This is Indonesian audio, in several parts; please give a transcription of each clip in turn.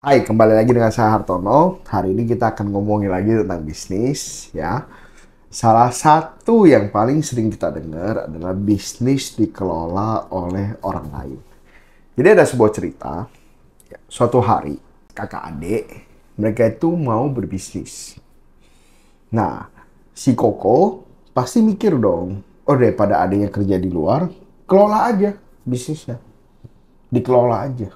Hai, kembali lagi dengan saya Hartono. Hari ini kita akan ngomongin lagi tentang bisnis, ya. Salah satu yang paling sering kita dengar adalah bisnis dikelola oleh orang lain. Jadi ada sebuah cerita, ya, suatu hari kakak adik mereka itu mau berbisnis. Nah, si Koko pasti mikir dong, oh daripada adiknya kerja di luar, kelola aja bisnisnya, dikelola aja.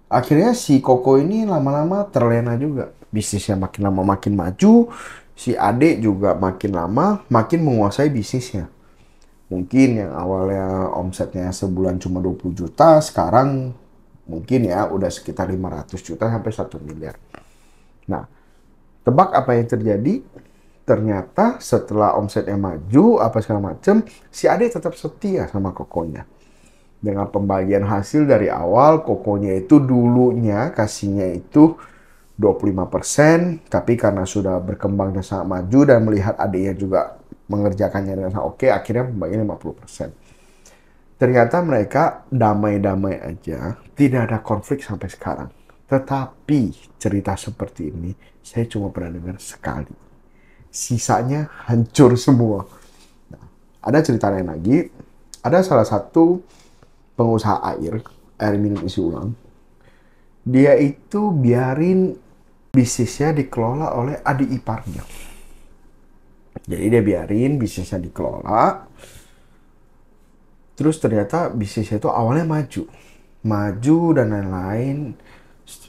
Akhirnya si Koko ini lama-lama terlena juga. Bisnisnya makin lama makin maju, si Ade juga makin lama makin menguasai bisnisnya. Mungkin yang awalnya omsetnya sebulan cuma 20 juta, sekarang mungkin ya udah sekitar 500 juta sampai 1 miliar. Nah, tebak apa yang terjadi? Ternyata setelah omsetnya maju, apa segala macem, si Ade tetap setia sama Kokonya. Dengan pembagian hasil dari awal, Kokonya itu dulunya kasihnya itu 25%, tapi karena sudah berkembang dan sangat maju dan melihat adiknya juga mengerjakannya dengan sangat oke, akhirnya pembagian 50%. Ternyata mereka damai-damai aja, tidak ada konflik sampai sekarang. Tetapi cerita seperti ini saya cuma pernah dengar sekali. Sisanya hancur semua. Nah, ada cerita lain lagi, ada salah satu pengusaha air minum isi ulang. Dia itu biarin bisnisnya dikelola oleh adik iparnya. Jadi dia biarin bisnisnya dikelola, terus ternyata bisnisnya itu awalnya maju. Maju dan lain-lain.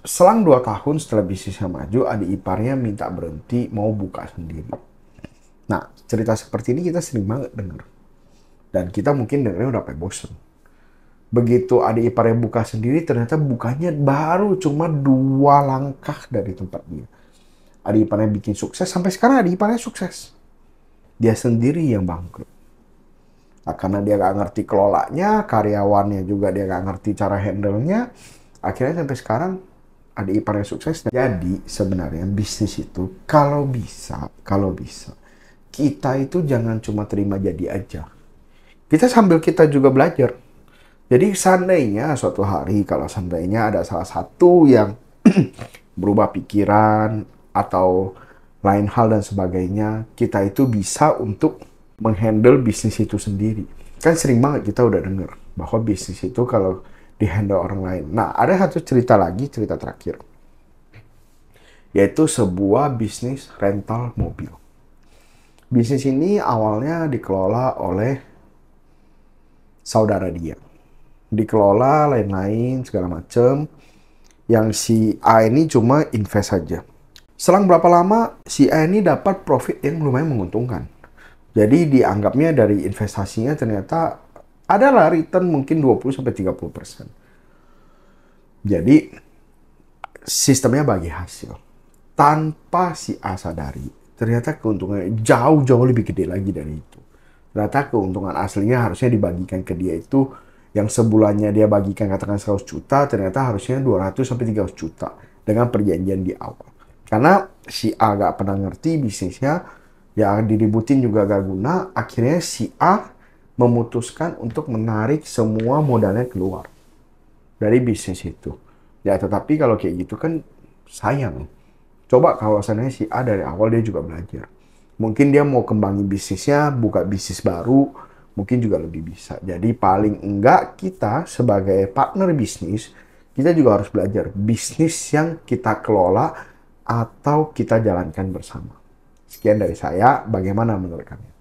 Selang 2 tahun setelah bisnisnya maju, adik iparnya minta berhenti, mau buka sendiri. Nah, cerita seperti ini kita sering banget dengar. Dan kita mungkin dengarnya udah sampai bosen. Begitu adik iparnya buka sendiri, ternyata bukanya baru cuma 2 langkah dari tempat dia. Adik iparnya bikin sukses, sampai sekarang adik iparnya sukses. Dia sendiri yang bangkrut. Nah, karena dia gak ngerti kelolanya, karyawannya juga dia gak ngerti cara handle-nya, akhirnya sampai sekarang adik iparnya sukses. Jadi sebenarnya bisnis itu kalau bisa, kita itu jangan cuma terima jadi aja. Kita sambil kita juga belajar. Jadi seandainya suatu hari kalau seandainya ada salah satu yang berubah pikiran atau lain hal dan sebagainya, kita itu bisa untuk menghandle bisnis itu sendiri. Kan sering banget kita udah denger bahwa bisnis itu kalau dihandle orang lain. Nah, ada satu cerita lagi, cerita terakhir. Yaitu sebuah bisnis rental mobil. Bisnis ini awalnya dikelola oleh saudara dia. Dikelola lain-lain segala macem. Yang si A ini cuma invest saja. Selang berapa lama si A ini dapat profit yang lumayan menguntungkan. Jadi dianggapnya dari investasinya ternyata adalah return mungkin 20-30%. Jadi sistemnya bagi hasil. Tanpa si A sadari, ternyata keuntungannya jauh-jauh lebih gede lagi dari itu. Ternyata keuntungan aslinya harusnya dibagikan ke dia itu yang sebulannya dia bagikan katakan 100 juta, ternyata harusnya 200-300 juta dengan perjanjian di awal. Karena si A gak pernah ngerti bisnisnya, yang diributin juga gak guna, akhirnya si A memutuskan untuk menarik semua modalnya keluar dari bisnis itu. Ya tetapi kalau kayak gitu kan sayang. Coba kalau seandainya si A dari awal dia juga belajar. Mungkin dia mau kembangin bisnisnya, buka bisnis baru, mungkin juga lebih bisa. Jadi paling enggak kita sebagai partner bisnis, kita juga harus belajar bisnis yang kita kelola atau kita jalankan bersama. Sekian dari saya, bagaimana menurut kalian?